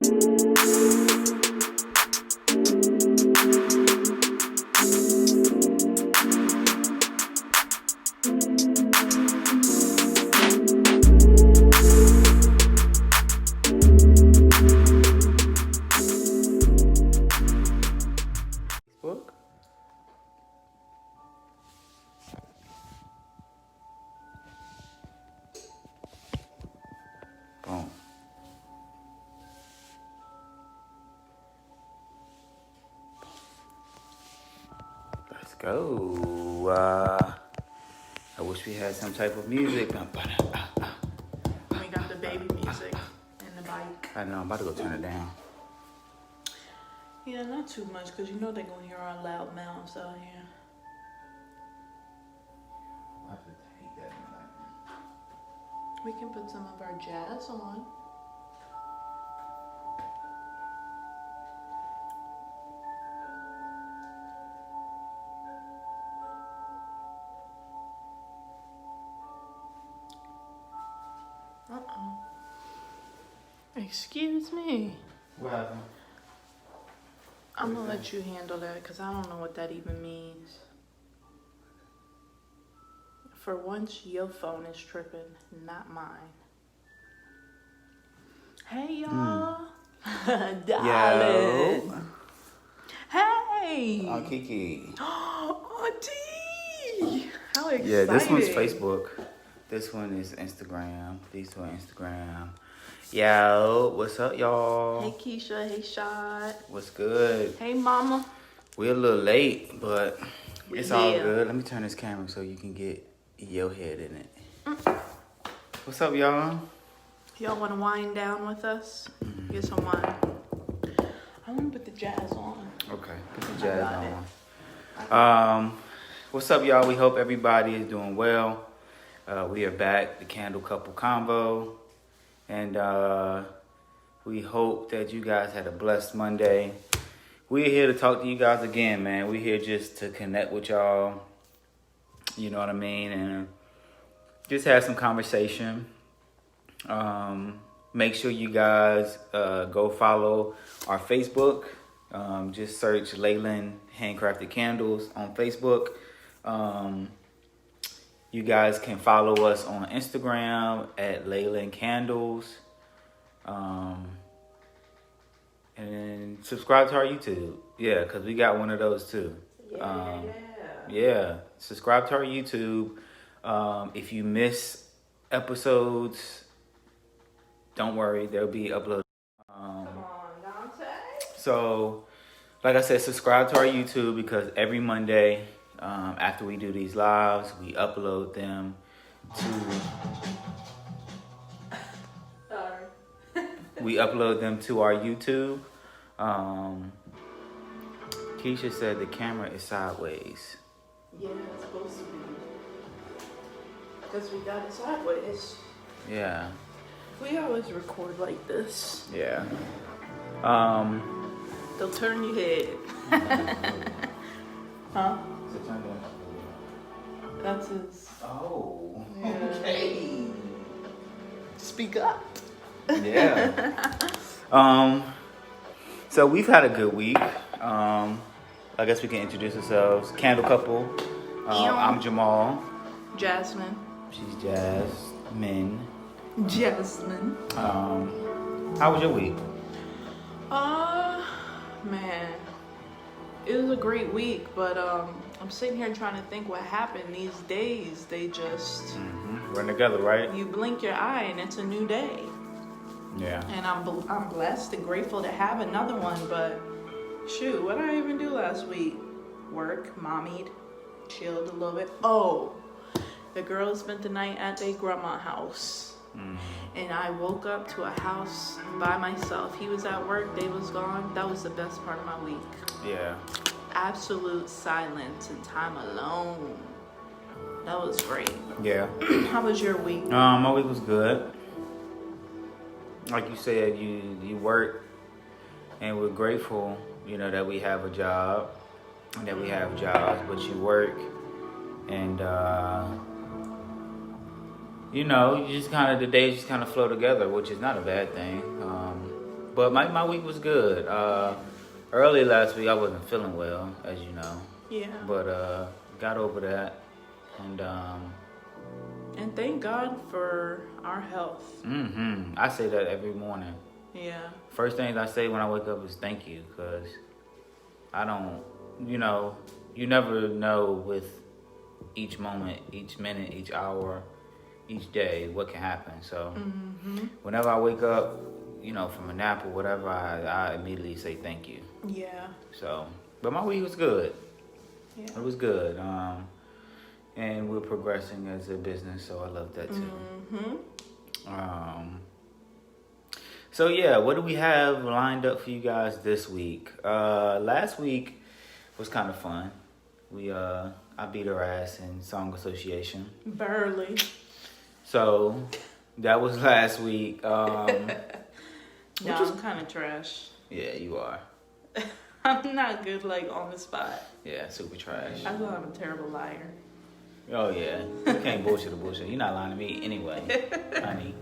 Boom. Let's go. I wish we had some type of music. We got the baby music and the bike. I know, I'm about to go turn it down. Yeah, not too much, because you know they're going to hear our loud mouths out here. I'll have to take that in a minute. We can put some of our jazz on. Uh-oh. Excuse me. What happened? I'm going to let you handle that, because I don't know what that even means. For once, your phone is tripping, not mine. Hey, y'all. Darling. Yo. Hey. Oh, Kiki. Auntie. How exciting. Yeah, this one's Facebook. This one is Instagram. These two are Instagram. Yo, what's up, y'all? Hey, Keisha. Hey, Shad. What's good? Hey, Mama. We're a little late, but it's all Yeah. good. Let me turn this camera so you can get your head in it. What's up, y'all? Y'all want to wind down with us? Get some wine. I want to put the jazz on. Okay, put the I jazz got on. What's up, y'all? We hope everybody is doing well. We are back, the Candle Couple Convo. And we hope that you guys had a blessed Monday. We're here to talk to you guys again, man. We're here just to connect with y'all. You know what I mean? And just have some conversation. Make sure you guys go follow our Facebook. Just search Leyland Handcrafted Candles on Facebook. You guys can follow us on Instagram at Leyland Candles. And subscribe to our YouTube. Yeah, because we got one of those too. Yeah, subscribe to our YouTube. If you miss episodes, don't worry, they'll be uploaded. Come on, Dante. So, like I said, subscribe to our YouTube because every Monday, after we do these lives, we upload them to. Sorry. We upload them to our YouTube. Keisha said the camera is sideways. Yeah, it's supposed to be. Because we got it sideways. Yeah. We always record like this. Yeah. They'll turn your head. Huh? That's his. Oh. Yeah. Okay. Speak up. Yeah. So we've had a good week. I guess we can introduce ourselves. Candle Couple. I'm Jamal. Jasmine. She's Jasmine. Jasmine. How was your week? Man. It was a great week, but I'm sitting here trying to think what happened these days. They just Run together, right? you blink your eye and it's a new day. Yeah. And I'm blessed and grateful to have another one, but shoot, what did I even do last week? Work, mommied, chilled a little bit. Oh, the girls spent the night at their grandma's house. And I woke up to a house by myself. He was at work, they was gone. That was the best part of my week. Yeah. Absolute silence and time alone. That was great. Yeah. How was your week? My week was good. Like you said, you work, and we're grateful, that we have a job, and that we have jobs, but you work, and you just kind of, the days just kind of flow together, which is not a bad thing. But my week was good. Early last week I wasn't feeling well, as you know. Yeah. But got over that, and thank God for our health. I say that every morning. Yeah. First things I say when I wake up is thank you, because I don't, you never know with each moment, each minute, each hour, each day what can happen. So whenever I wake up, from a nap or whatever, I immediately say thank you. Yeah. So, but my week was good. Yeah. It was good. And we're progressing as a business, so I love that too. So yeah, what do we have lined up for you guys this week? Last week was kind of fun. I beat her ass in song association. Barely. So that was last week. I'm kind of trash. Yeah, you are. I'm not good on the spot. Yeah, super trash. I thought I'm a terrible liar. Oh yeah, you can't bullshit. You're not lying to me anyway, honey.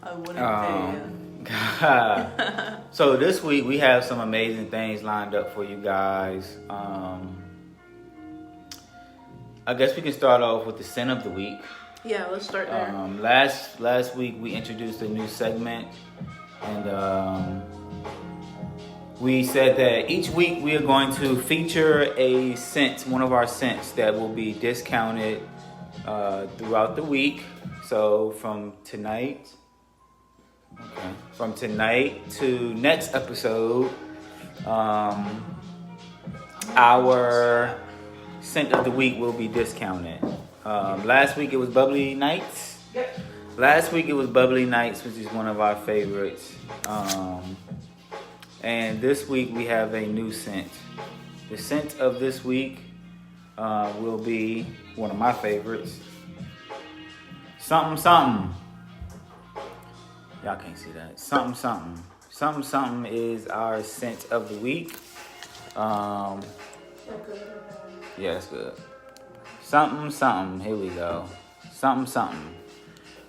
I wouldn't pay you. So this week we have some amazing things lined up for you guys. I guess we can start off with the sin of the week. Yeah, let's start there. Last week we introduced a new segment, and we said that each week we are going to feature a scent, one of our scents that will be discounted throughout the week. So from tonight to next episode, our scent of the week will be discounted. Last week it was Bubbly Nights. Yep. Last week it was Bubbly Nights, which is one of our favorites. And this week we have a new scent. The scent of this week will be one of my favorites. Something something. Y'all can't see that. Something something. Something something is our scent of the week. Yeah, that's good. Something something. Here we go. Something something.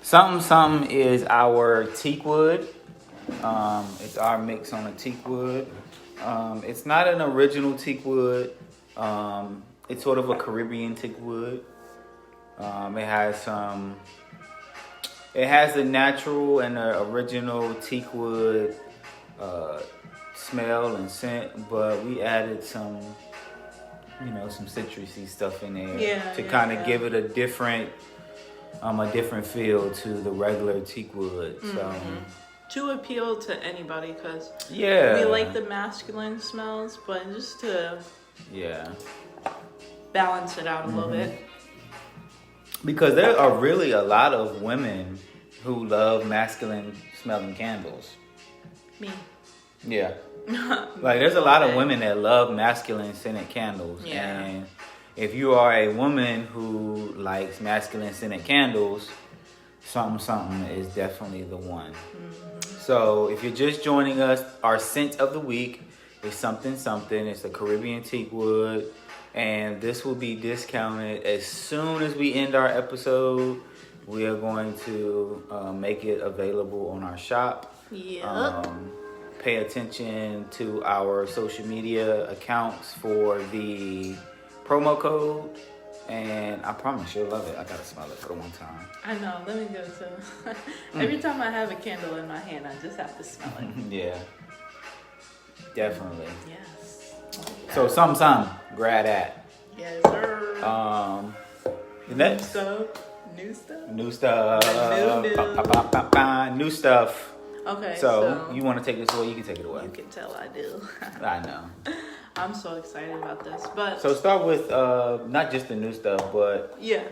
Something something is our teak wood. It's our mix on a teak wood. It's not an original teak wood. It's sort of a Caribbean teak wood. It has the natural and the original teak wood smell and scent, but we added some citrusy stuff in there to kind of give it a different feel to the regular teak wood. So. To appeal to anybody, because we like the masculine smells, but just to balance it out a little bit. Like there are really a lot of women who love masculine smelling candles. Me. Yeah. There's a lot of women that love masculine scented candles. Yeah. And if you are a woman who likes masculine scented candles, something something is definitely the one. So if you're just joining us, our scent of the week is something something. It's a Caribbean teak wood, and this will be discounted as soon as we end our episode. We are going to make it available on our shop. Yep. Pay attention to our social media accounts for the promo code. And I promise you'll love it. I gotta smell it for the one time. I know. Let me go too. Every time I have a candle in my hand, I just have to smell it. Yeah. Definitely. Yes. So some, grab that. Yes, sir. The next New stuff. New stuff. New stuff. Okay. So you want to take this away? You can take it away. You can tell I do. I know. I'm so excited about this, but so start with not just the new stuff, but yeah.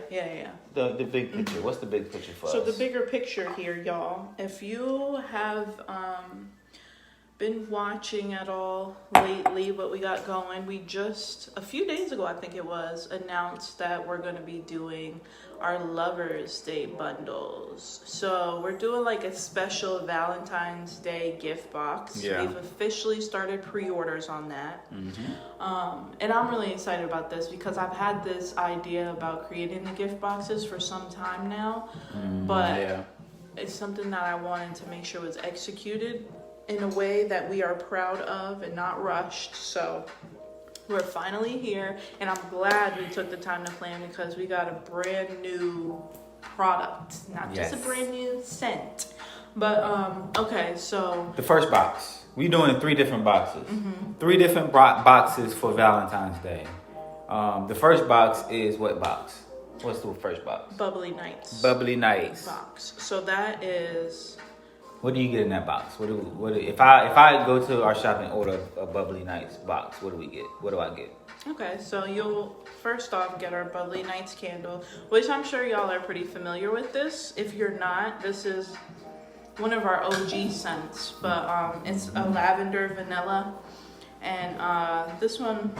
The big picture. What's the big picture for us? So the bigger picture here, y'all. If you have been watching at all lately, what we got going, we just a few days ago, I think it was, announced that we're going to be doing our Lovers Day bundles. So we're doing a special Valentine's Day gift box. Yeah. We've officially started pre-orders on that. Mm-hmm. And I'm really excited about this because I've had this idea about creating the gift boxes for some time now. But it's something that I wanted to make sure was executed in a way that we are proud of and not rushed. So we're finally here, and I'm glad we took the time to plan because we got a brand new product, not just a brand new scent. But okay, so the first box. We doing 3 different boxes. 3 different boxes for Valentine's Day. The first box is what box? What's the first box? Bubbly Nights. Bubbly Nights box. So that is. What do you get in that box? If I go to our shop and order a Bubbly Nights box, what do we get? What do I get? Okay, so you'll first off get our Bubbly Nights candle, which I'm sure y'all are pretty familiar with this. If you're not, this is one of our OG scents, but it's a lavender vanilla, and this one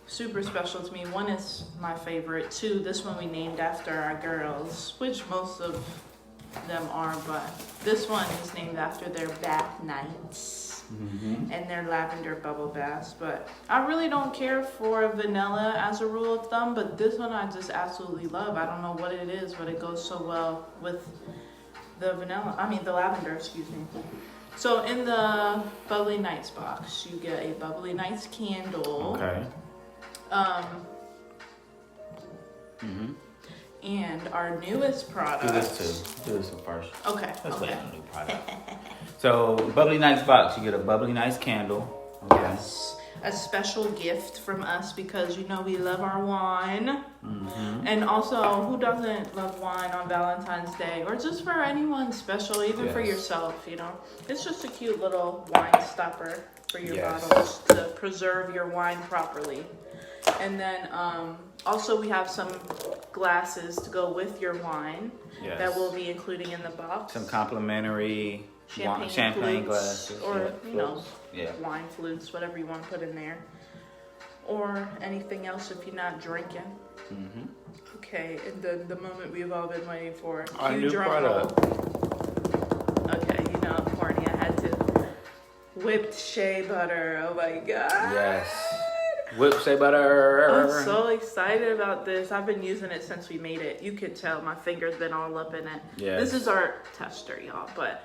super special to me. 1, it's my favorite. 2, this one we named after our girls, which most of them are, but this one is named after their bath nights and their lavender bubble baths. But I really don't care for vanilla as a rule of thumb, but this one I just absolutely love. I don't know what it is, but it goes so well with the lavender, excuse me. So in the Bubbly Nights box, you get a Bubbly Nights candle. Okay. And our newest product. Do this one first. Okay. Let's okay. wait on the new product. So, Bubbly Nights box, you get a Bubbly Nights candle. Okay. Yes. A special gift from us because you know we love our wine. And also, who doesn't love wine on Valentine's Day? Or just for anyone special, even for yourself, you know? It's just a cute little wine stopper for your bottles to preserve your wine properly. And then also we have some glasses to go with your wine that we'll be including in the box. Some complimentary champagne glasses. Or, wine flutes, whatever you want to put in there. Or anything else if you're not drinking. Okay, and then the moment we've all been waiting for. Our new product. Okay, you know I'm corny. I had to. Whipped shea butter. Oh my god. Yes. Whipped shea butter. I'm so excited about this. I've been using it since we made it. You can tell my finger's been all up in it. Yes. This is our tester, y'all. But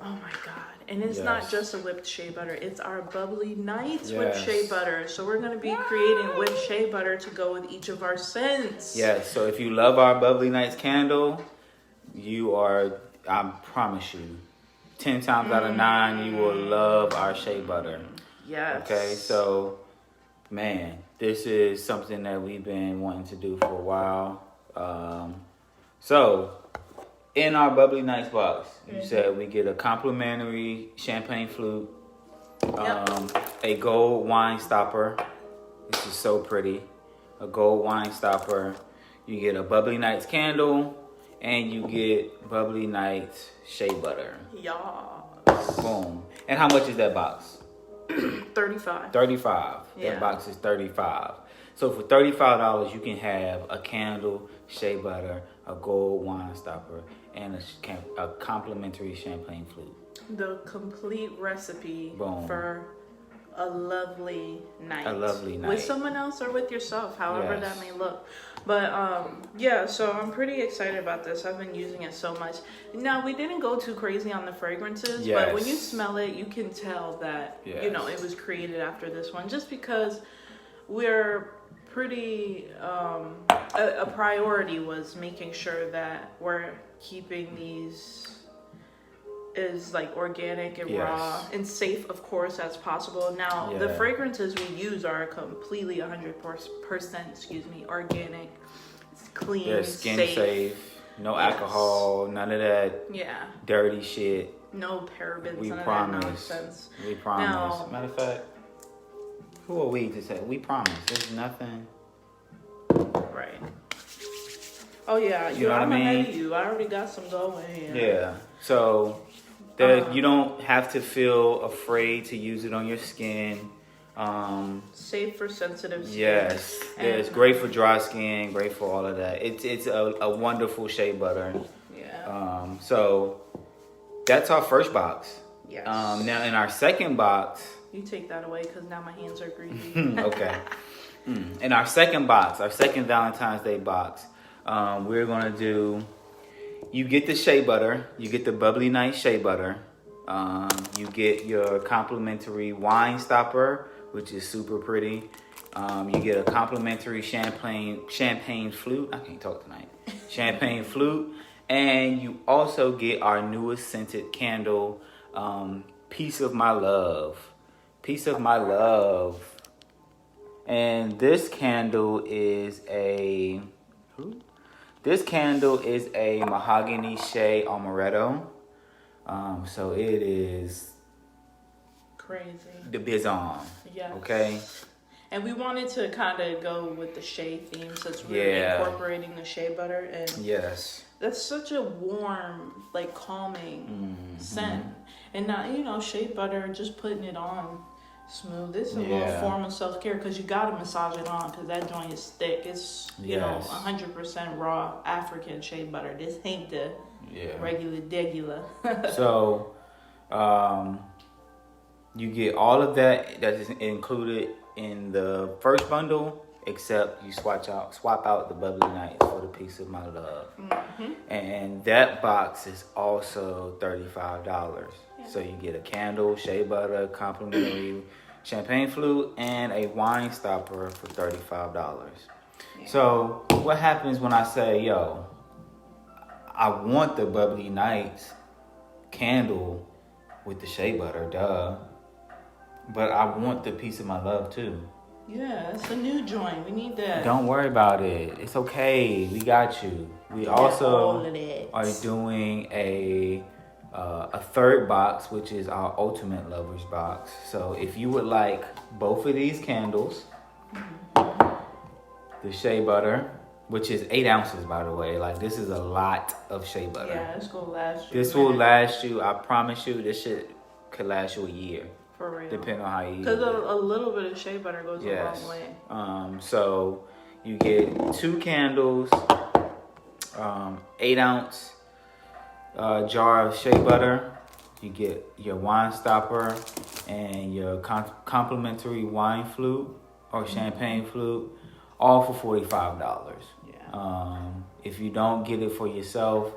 oh my god. And it's not just a whipped shea butter. It's our Bubbly Nights whipped shea butter. So we're going to be creating whipped shea butter to go with each of our scents. Yes. So if you love our Bubbly Nights candle, I promise you, 10 times out of 9, you will love our shea butter. Yes. Okay. So, man, this is something that we've been wanting to do for a while. So, in our Bubbly Nights box, you said we get a complimentary champagne flute, a gold wine stopper. This is so pretty. A gold wine stopper. You get a Bubbly Nights candle, and you get Bubbly Nights shea butter. Y'all. Boom. And how much is that box? $35. $35. That box is $35. So for $35, you can have a candle, shea butter, a gold wine stopper, and a complimentary champagne flute. The complete recipe for a lovely night. A lovely night. With someone else or with yourself, however that may look. But so I'm pretty excited about this. I've been using it so much. Now, we didn't go too crazy on the fragrances, but when you smell it, you can tell that, it was created after this one. Just because we're pretty, a priority was making sure that we're keeping these is like organic and raw and safe, of course, as possible. Now, the fragrances we use are completely 100% organic. It's clean, they're skin safe, no alcohol, none of that dirty shit. No parabens, We none promise. of that nonsense. We promise. Now, matter of fact, who are we to say? We promise. There's nothing. Right. Oh yeah, you know what I mean? Ahead of you. I already got some going here. Yeah. So you don't have to feel afraid to use it on your skin. Safe for sensitive skin. Yes. It's great for dry skin. Great for all of that. It's a wonderful shea butter. Yeah. So that's our first box. Yes. Now in our second box. You take that away because now my hands are greasy. Okay. In our second box, our second Valentine's Day box, we're gonna do you get the shea butter. You get the Bubbly Night shea butter. You get your complimentary wine stopper, which is super pretty. You get a complimentary champagne flute. I can't talk tonight. Champagne flute. And you also get our newest scented candle, Piece of My Love. Piece of My Love. And this candle is a mahogany shea amaretto. So it is crazy. the bizarre. Yeah. Okay. And we wanted to kind of go with the shea theme since we're incorporating the shea butter, and yes, that's such a warm, like calming scent, and not shea butter just putting it on smooth. This is a little form of self care because you gotta massage it on because that joint is thick. It's 100% raw African shea butter. This ain't the regular degular. So, you get all of that is included in the first bundle, except you swap out the Bubbly Night for the Piece of My Love. And that box is also $35. Yeah. So you get a candle, shea butter, complimentary champagne flute, and a wine stopper for $35. Yeah. So what happens when I say, yo, I want the Bubbly Night candle with the shea butter, duh. But I want the Piece of My Love too. Yeah, it's a new joint. We need that. Don't worry about it. It's okay. We got you. We also are doing a third box, which is our Ultimate Lovers box. So if you would like both of these candles, the shea butter, which is 8 ounces, by the way. Like, this is a lot of shea butter. Yeah, it's going to last you. This will last you, I promise you, this shit could last you a year. For real. Depending on how you use it. it. Because a little bit of shea butter goes a long way. So you get 2 candles, 8 ounce jar of shea butter. You get your wine stopper and your complimentary wine flute or champagne flute, all for $45. Yeah. If you don't get it for yourself,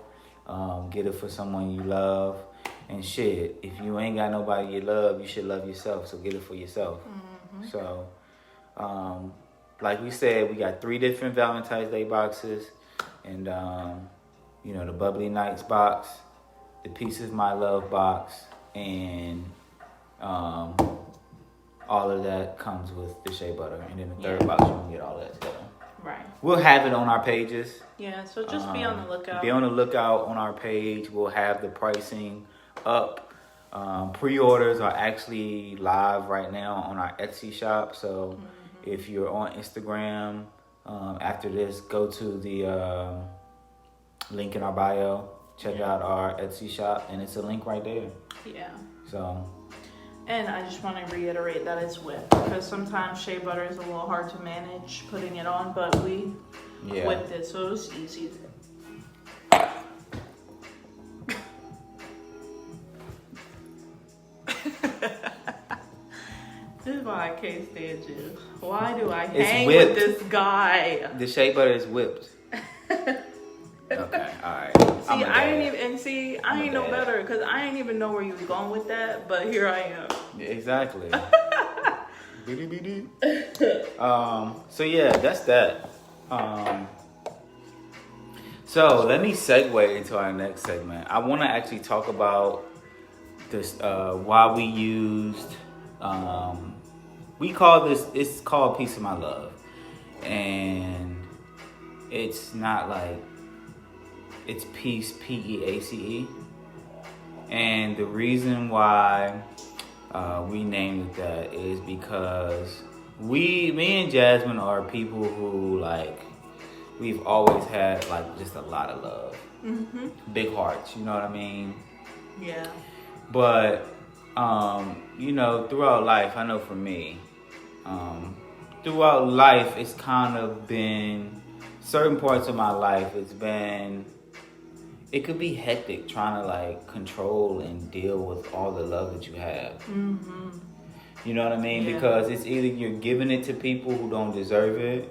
get it for someone you love. And shit, if you ain't got nobody you love, you should love yourself. So get it for yourself. So, like we said, we got 3 different Valentine's Day boxes. And, the Bubbly Nights box, the Piece of My Love box, and all of that comes with the shea butter. And then the third box, you can get all that together. Right. We'll have it on our pages. Yeah, so just be on the lookout. Be on the lookout on our page. We'll have the pricing up. Pre-orders are actually live right now on our Etsy shop. So if you're on Instagram, after this, go to the link in our bio. Check out our Etsy shop, and it's a link right there. Yeah. So. And I just want to reiterate that it's whipped because sometimes shea butter is a little hard to manage putting it on, but we whipped it, so it was easy. This is why I can't stand you. Why do I hang with this guy? The shea butter is whipped. Okay, all right. I ain't no better because I ain't even know where you was going with that, but here I am. Exactly. So yeah, that's that. So let me segue into our next segment. I want to actually talk about this. Why we used. It's called Piece of My Love, and it's not like. It's Peace, P-E-A-C-E. And the reason why we named it that is because me and Jasmine are people who, like, we've always had, like, just a lot of love. Big hearts, you know what I mean? Yeah. But, throughout life, I know for me, throughout life, it's kind of been, certain parts of my life, it could be hectic trying to, like, control and deal with all the love that you have. You know what I mean? Yeah. Because it's either you're giving it to people who don't deserve it,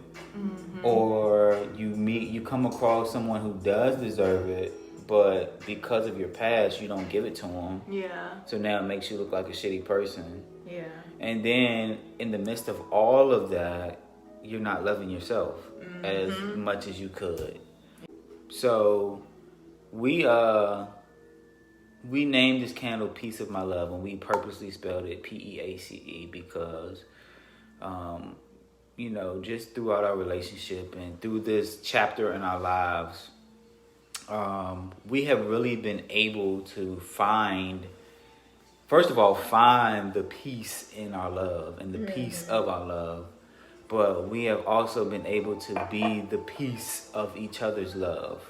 or you come across someone who does deserve it, but because of your past, you don't give it to them. Yeah. So now it makes you look like a shitty person. Yeah. And then in the midst of all of that, you're not loving yourself as much as you could. So we named this candle Peace of My Love, and we purposely spelled it P-E-A-C-E because just throughout our relationship and through this chapter in our lives, we have really been able to find the peace in our love and the peace of our love. But we have also been able to be the peace of each other's love.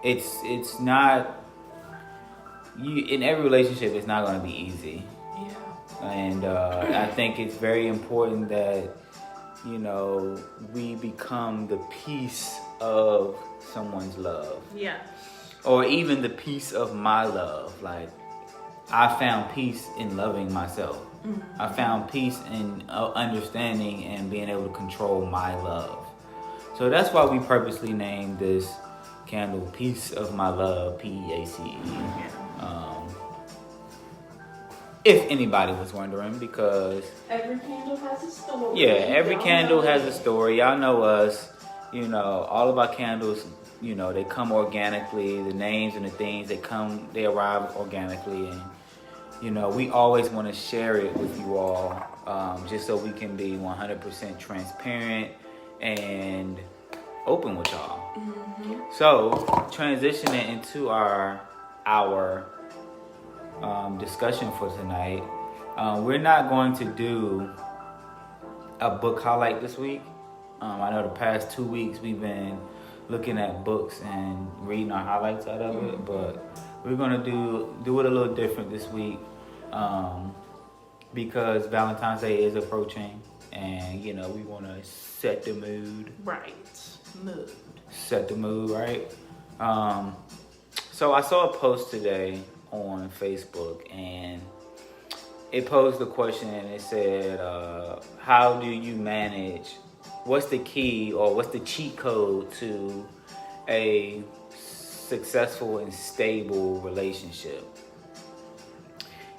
It's not, in every relationship, it's not going to be easy. Yeah. And I think it's very important that, we become the peace of someone's love. Yeah. Or even the peace of my love. Like, I found peace in loving myself. I found peace in understanding and being able to control my love. So that's why we purposely named this candle Peace of My Love, P-E-A-C-E. If anybody was wondering, because every candle has a story. Yeah, every candle has a story. Y'all know us. All of our candles, they come organically. The names and the things, they arrive organically. And, we always want to share it with you all, just so we can be 100% transparent and open with y'all. So, transitioning into our discussion for tonight, we're not going to do a book highlight this week. I know the past 2 weeks we've been looking at books and reading our highlights out of it, but we're gonna do it a little different this week, because Valentine's Day is approaching, and we want to set the mood. Right, mood. Set the mood, right? So I saw a post today on Facebook, and it posed a question, and it said, how do you manage, what's the key or what's the cheat code to a successful and stable relationship?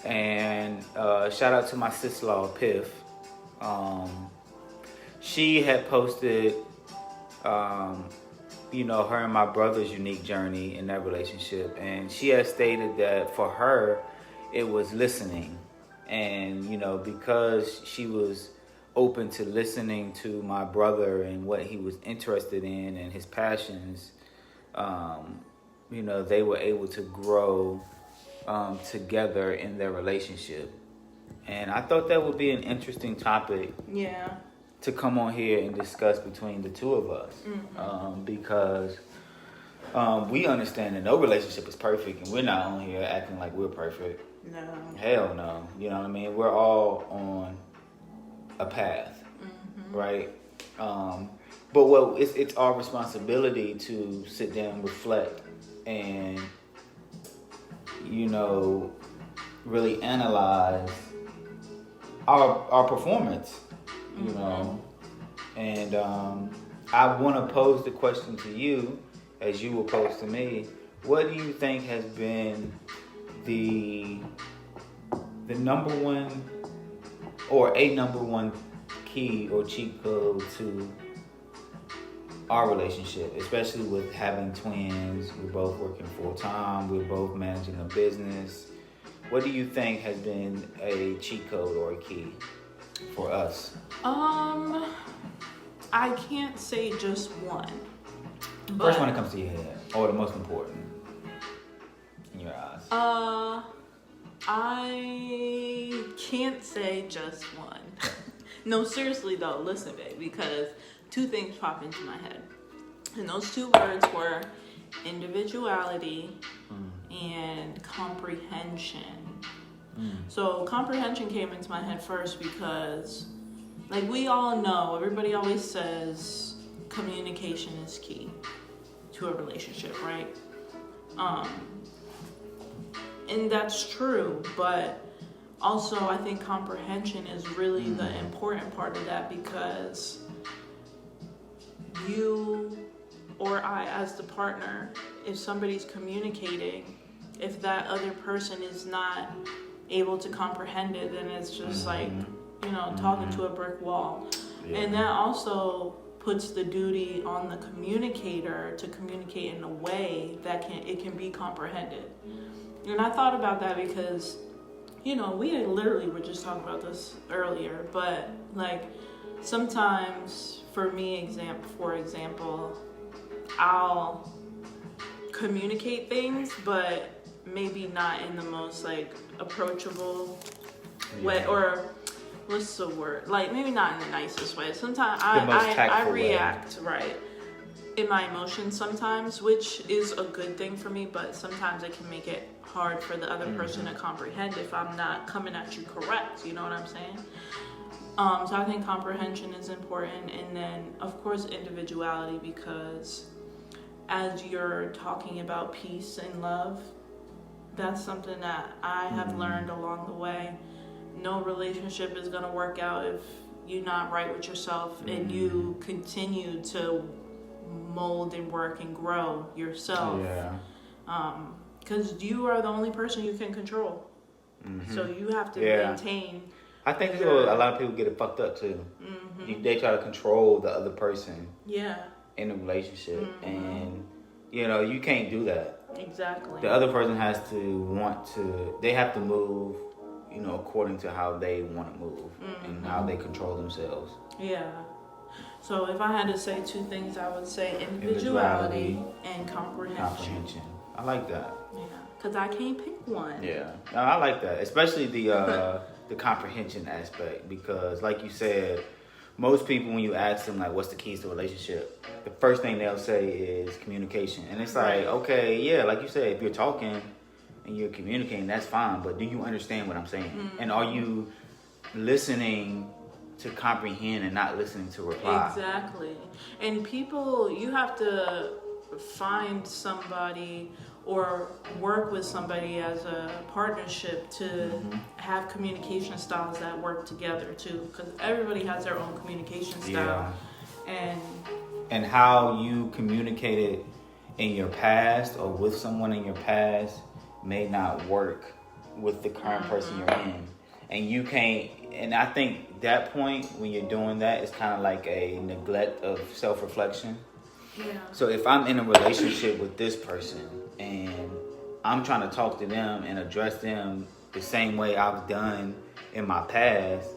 And shout out to my sister-in-law, Piff. She had posted, her and my brother's unique journey in that relationship. And she had stated that for her, it was listening. And, because she was open to listening to my brother and what he was interested in and his passions, they were able to grow together in their relationship. And I thought that would be an interesting topic. Yeah. To come on here and discuss between the two of us, because we understand that no relationship is perfect, and we're not on here acting like we're perfect. No. Hell no. You know what I mean? We're all on a path, right? But it's our responsibility to sit down and reflect and, really analyze our performance. And I want to pose the question to you, as you will pose to me. What do you think has been the number one or a number one key or cheat code to our relationship, especially with having twins? We're both working full time. We're both managing a business. What do you think has been a cheat code or a key for us? I can't say just one. First one that comes to your head, or the most important in your eyes. I can't say just one. No, seriously though, listen, babe, because two things pop into my head. And those two words were individuality and comprehension. So comprehension came into my head first because, like we all know, everybody always says communication is key to a relationship, right? And that's true, but also I think comprehension is really the important part of that, because you or I as the partner, if somebody's communicating, if that other person is not able to comprehend it, then it's just like, talking to a brick wall. Yeah. And that also puts the duty on the communicator to communicate in a way that it can be comprehended. And I thought about that because, we literally were just talking about this earlier, but like sometimes for me, for example, I'll communicate things, but maybe not in the most like approachable way, or what's the word? Like maybe not in the nicest way. Sometimes I react right in my emotions sometimes, which is a good thing for me, but sometimes it can make it hard for the other person to comprehend if I'm not coming at you correct. You know what I'm saying? So I think comprehension is important, and then of course individuality, because as you're talking about peace and love, that's something that I have learned along the way. No relationship is going to work out if you're not right with yourself and you continue to mold and work and grow yourself. Because you are the only person you can control. So you have to maintain. I think that's where a lot of people get it fucked up too. They try to control the other person in a relationship. And, you can't do that. Exactly. The other person has to they have to move, according to how they want to move and how they control themselves. Yeah. So if I had to say two things, I would say individuality and comprehension. I like that. Yeah. Because I can't pick one. Yeah. No, I like that. Especially the comprehension aspect, because like you said, most people, when you ask them, like, what's the keys to a relationship, the first thing they'll say is communication. And it's like, okay, yeah, like you said, if you're talking and you're communicating, that's fine. But do you understand what I'm saying? And are you listening to comprehend and not listening to reply? Exactly. And people, you have to find somebody or work with somebody as a partnership to have communication styles that work together too, because everybody has their own communication style. And how you communicated in your past or with someone in your past may not work with the current person you're in, and you can't. And I think that point when you're doing that is kind of like a neglect of self-reflection. So if I'm in a relationship with this person and I'm trying to talk to them and address them the same way I've done in my past,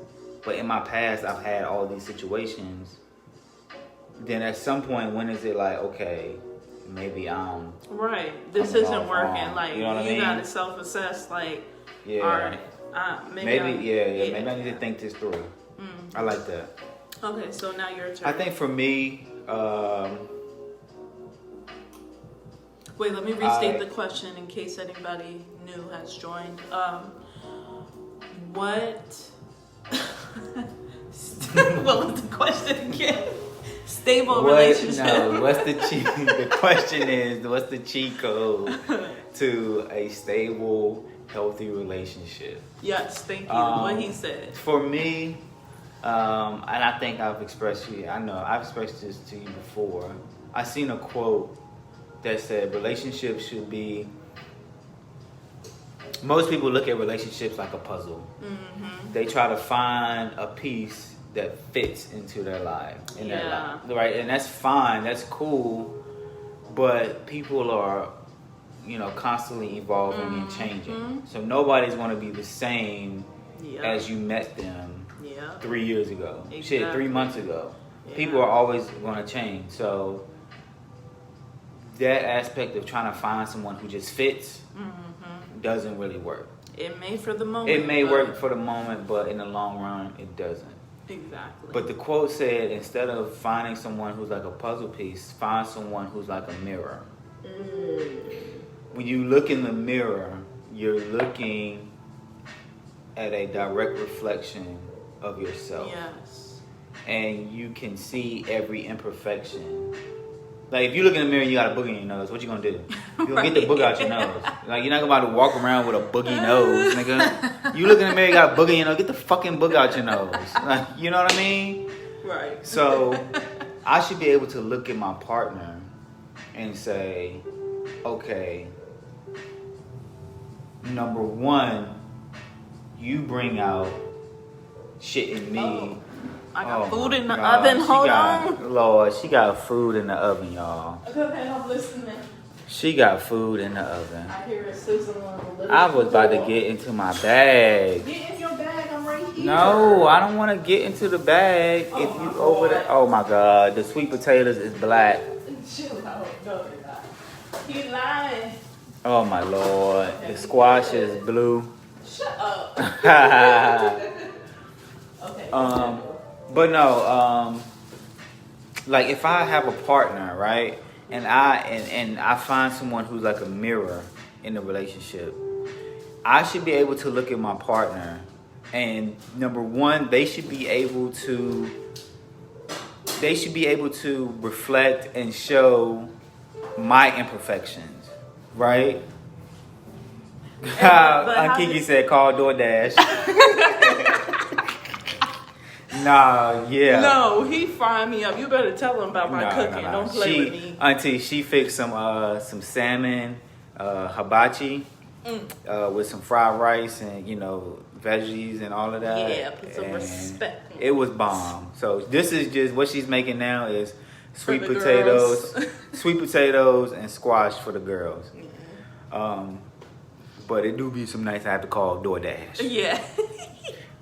but in my past I've had all these situations, then at some point, when is it like, okay, maybe I'm this isn't working wrong. Like, you know what I mean? Gotta self-assess, like, all right, maybe I need to think this through. I like that. Okay, so now your turn. I think for me, wait, let me restate the question in case anybody new has joined. What was the question again? Stable relationship. No, what's the cheat? The question is, what's the cheat code to a stable, healthy relationship? Yes, thank you. What he said. For me, and I think I've expressed this to you before. I seen a quote that said relationships should be. Most people look at relationships like a puzzle. They try to find a piece that fits into their life, their life, right? And that's fine, that's cool, but people are, constantly evolving and changing. So nobody's going to be the same as you met them 3 years ago. Shit, 3 months ago. People are always going to change. So that aspect of trying to find someone who just fits doesn't really work. It may for the moment. It may work for the moment, but in the long run, it doesn't. Exactly. But the quote said, instead of finding someone who's like a puzzle piece, find someone who's like a mirror. When you look in the mirror, you're looking at a direct reflection of yourself. Yes. And you can see every imperfection. Like, if you look in the mirror and you got a boogie in your nose, what you gonna do? You're gonna get the boogie out your nose. Like, you're not about to walk around with a boogie nose, nigga. You look in the mirror, you got a boogie in your nose, get the fucking boogie out your nose. Like, you know what I mean? Right. So, I should be able to look at my partner and say, okay, number one, you bring out shit in me. Oh, I got food in the God. oven. Hold on. Lord, she got food in the oven, y'all. Okay, I'm listening. She got food in the oven. I hear it sizzling a little. I was about to get into my bag. Get in your bag. I'm right here. No, I don't want to get into the bag. Oh, if you my over God. there, oh my God, the sweet potatoes is black. Chill out. No, you're not. He lying. Oh my Lord, the squash is blue. Shut up. Okay. But no, like if I have a partner, right, and I find someone who's like a mirror in the relationship, I should be able to look at my partner, and number one, they should be able to reflect and show my imperfections, right? Aunt Kiki said, "Call DoorDash." Nah, yeah. No, he frying me up. You better tell him about my cooking. Nah. Don't play with me. Auntie, she fixed some salmon, hibachi, with some fried rice and veggies and all of that. Yeah, put some and respect. It was bomb. So this is just what she's making now is sweet For the potatoes, girls. sweet potatoes and squash for the girls. Yeah. But it do be some nights I have to call DoorDash. Yeah.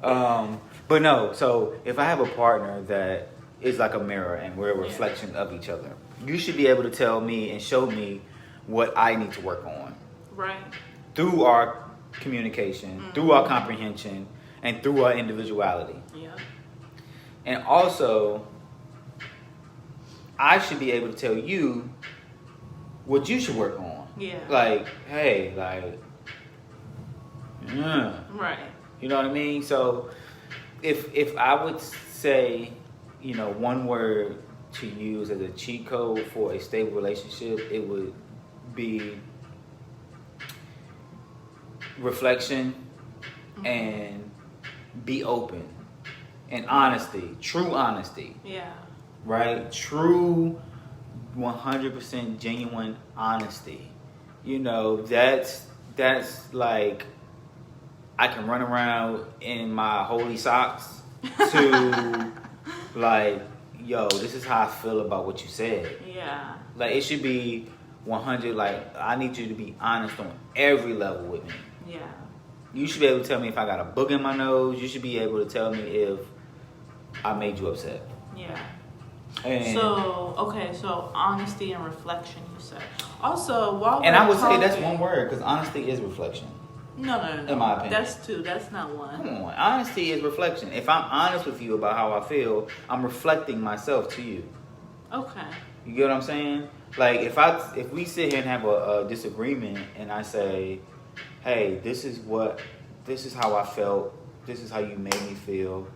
But no, so if I have a partner that is like a mirror and we're a reflection of each other, you should be able to tell me and show me what I need to work on. Right. Through our communication, through our comprehension, and through our individuality. Yeah. And also, I should be able to tell you what you should work on. Yeah. Like, hey, like, Right. you know what I mean? So, if I would say, one word to use as a cheat code for a stable relationship, it would be reflection and be open and honesty, true honesty. Yeah. Right? True 100% genuine honesty. That's like I can run around in my holy socks to like, yo, this is how I feel about what you said. Yeah. Like it should be 100. Like I need you to be honest on every level with me. Yeah. You should be able to tell me if I got a book in my nose. You should be able to tell me if I made you upset. Yeah. And So honesty and reflection, you said. Also, while I would talking, say that's one word because honesty is reflection. No. In my opinion. That's two. That's not one. Come on, honesty is reflection. If I'm honest with you about how I feel, I'm reflecting myself to you. Okay. You get what I'm saying? Like if we sit here and have a disagreement, and I say, "Hey, this is how I felt. This is how you made me feel."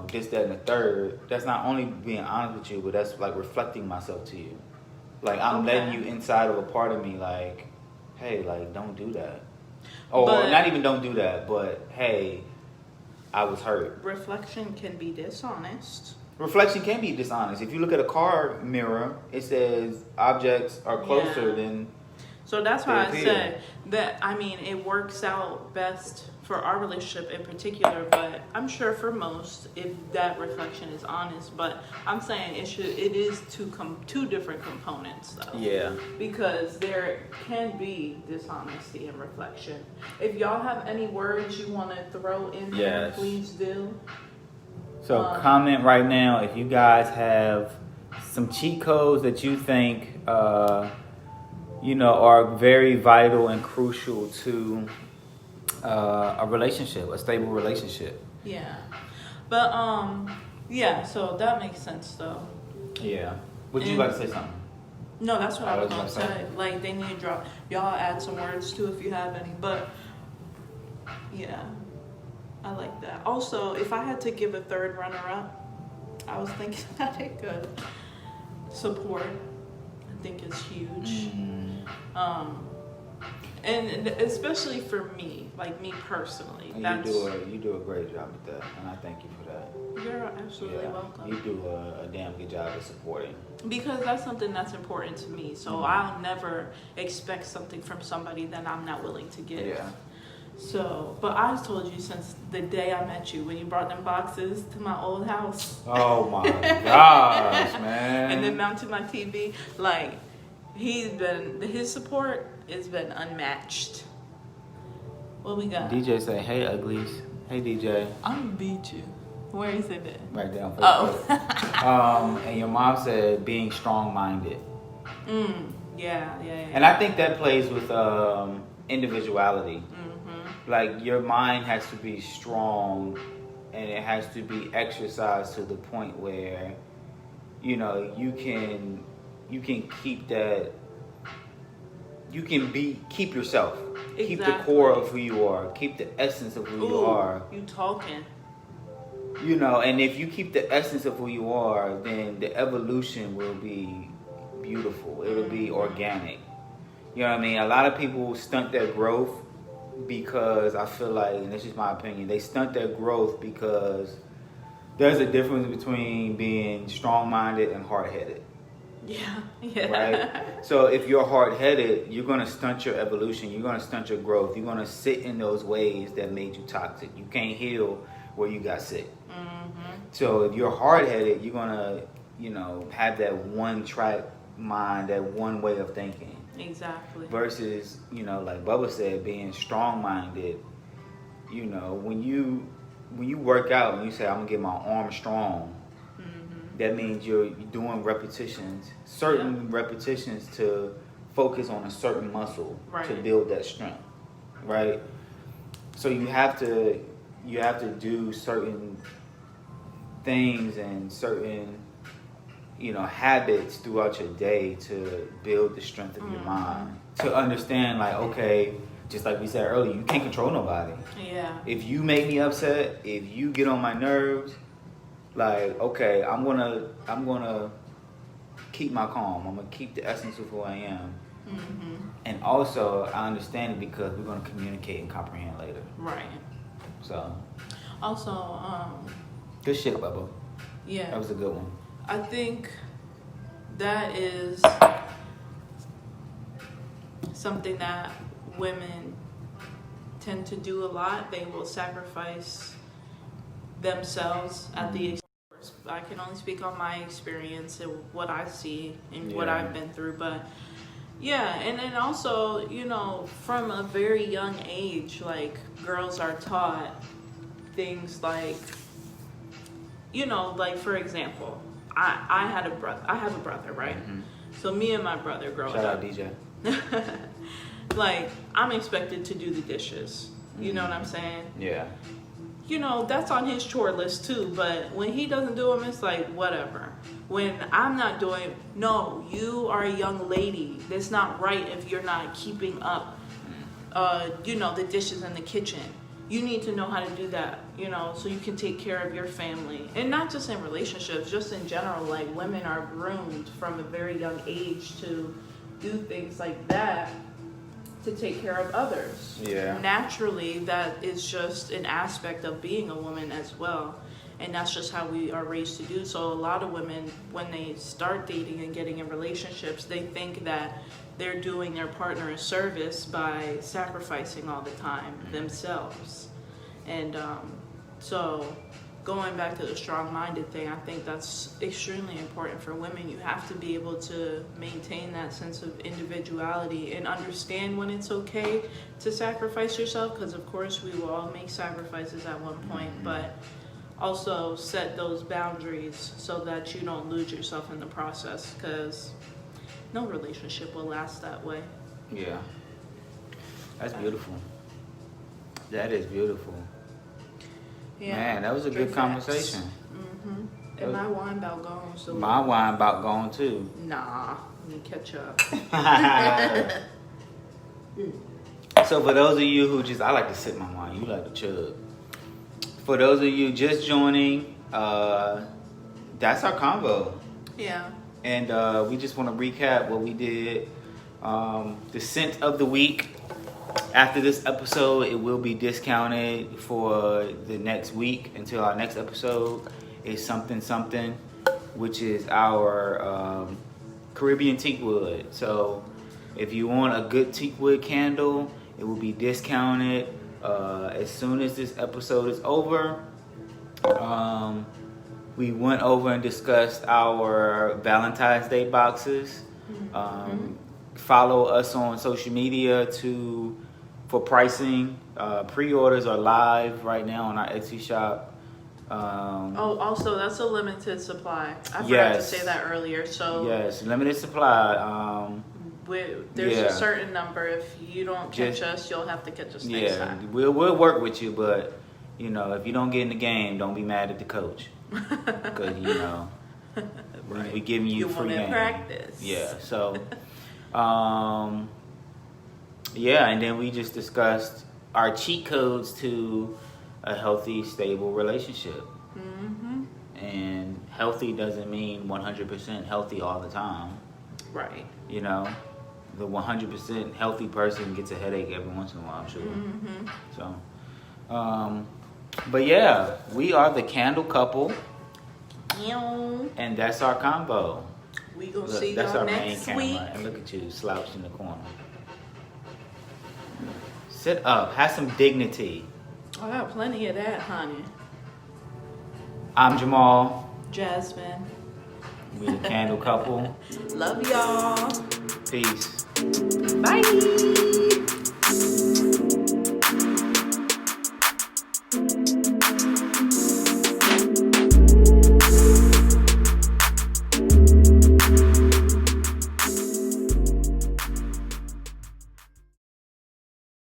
This, that, and the third. That's not only being honest with you, but that's like reflecting myself to you. Like I'm letting you inside of a part of me. Like, hey, like don't do that. Or not even don't do that, but hey, I was hurt. Reflection can be dishonest. Reflection can be dishonest. If you look at a car mirror, it says objects are closer than. So that's why I said that. I mean, it works out best for our relationship in particular, but I'm sure for most, if that reflection is honest. But I'm saying it is two different components, though. Yeah. Because there can be dishonesty and reflection. If y'all have any words you want to throw in there, please do. So comment right now if you guys have some cheat codes that you think are very vital and crucial to a relationship, a stable relationship. Yeah. But so that makes sense though. Yeah. Would you like to say something? No, that's what I was gonna say. Like they need to drop y'all add some words too if you have any. But yeah. I like that. Also, if I had to give a third runner-up, I was thinking that it could support. I think is huge. And especially for me, like me personally, And you do a great job with that, and I thank you for that. You're absolutely welcome. You do a damn good job of supporting. Because that's something that's important to me. So I'll never expect something from somebody that I'm not willing to give. Yeah. So, but I've told you since the day I met you when you brought them boxes to my old house. Oh my gosh, man! And then mounted my TV. Like his support has been unmatched. What we got? DJ say, "Hey, uglies." Hey, DJ. I'm gonna beat you. Where is it at? Right down. Oh. And your mom said being strong-minded. Yeah. And I think that plays with individuality. Like your mind has to be strong, and it has to be exercised to the point where, you know, you can keep that. You can keep yourself. Exactly. Keep the core of who you are. Keep the essence of who you are. You talking. You know, and if you keep the essence of who you are, then the evolution will be beautiful. It'll be organic. You know what I mean? A lot of people stunt their growth because I feel like, and this is my opinion, they stunt their growth because there's a difference between being strong-minded and hard-headed. Yeah. Right? So if you're hard-headed, you're going to stunt your evolution. You're going to stunt your growth. You're going to sit in those ways that made you toxic. You can't heal where you got sick. So if you're hard-headed, you're going to, you know, have that one-track mind, that one way of thinking. Exactly. Versus, you know, like Bubba said, being strong-minded. You know, when you work out and you say, I'm going to get my arm strong, that means you're doing repetitions, repetitions to focus on a certain muscle to build that strength, right? So you have to do certain things and certain, you know, habits throughout your day to build the strength of your mind. To understand, like, okay, just like we said earlier, you can't control nobody. Yeah. If you make me upset, if you get on my nerves, like, okay, I'm gonna keep my calm. I'm gonna keep the essence of who I am. And also, I understand it because we're gonna communicate and comprehend later. Right. So. Also, Good shit, Bubba. Yeah. That was a good one. I think that is something that women tend to do a lot. They will sacrifice themselves at the expense. I can only speak on my experience and what I see and what I've been through, but yeah, and then also, you know, from a very young age, like, girls are taught things like, you know, like, for example, I have a brother, right? So me and my brother growing up. Shout out DJ. Like, I'm expected to do the dishes. You know what I'm saying? Yeah. You know, that's on his chore list too, but when he doesn't do them, it's like, whatever. When I'm not doing, no, you are a young lady. That's not right if you're not keeping up, you know, the dishes in the kitchen. You need to know how to do that, you know, so you can take care of your family. And not just in relationships, just in general. Like, women are groomed from a very young age to do things like that to take care of others. Yeah. Naturally, that is just an aspect of being a woman as well. And that's just how we are raised to do. So a lot of women, when they start dating and getting in relationships, they think that they're doing their partner a service by sacrificing all the time themselves. And so going back to the strong-minded thing, I think that's extremely important for women. You have to be able to maintain that sense of individuality and understand when it's okay to sacrifice yourself, because of course we will all make sacrifices at one point, but also set those boundaries so that you don't lose yourself in the process, because no relationship will last that way. Yeah. That's beautiful. That is beautiful. Yeah. Man, that was a good conversation. And my wine about gone. So my wine about gone too. Nah, let me catch up. So for those of you who I like to sip my wine. You like to chug. For those of you just joining, that's our convo. Yeah. And we just want to recap what we did. The scent of the week After this episode, it will be discounted for the next week until our next episode is something, which is our Caribbean teakwood. So if you want a good teakwood candle, it will be discounted as soon as this episode is over. We went over and discussed our Valentine's Day boxes. Follow us on social media for pricing. Pre-orders are live right now on our Etsy shop. Also, that's a limited supply. I forgot to say that earlier. So yes, limited supply. There's a certain number. If you don't catch us, you'll have to catch us next time. We'll work with you, but you know, if you don't get in the game, don't be mad at the coach, because you know we giving you free game. Practice. Yeah. So, and then we just discussed our cheat codes to a healthy, stable relationship. And healthy doesn't mean 100% healthy all the time. Right. You know, the 100% healthy person gets a headache every once in a while, I'm sure. So, but yeah, we are the Candle Couple. And that's our combo. We gonna see y'all next week. And look at you slouched in the corner. Sit up. Have some dignity. I got plenty of that, honey. I'm Jamal. Jasmine. We the Candle Couple. Love y'all. Peace. Bye.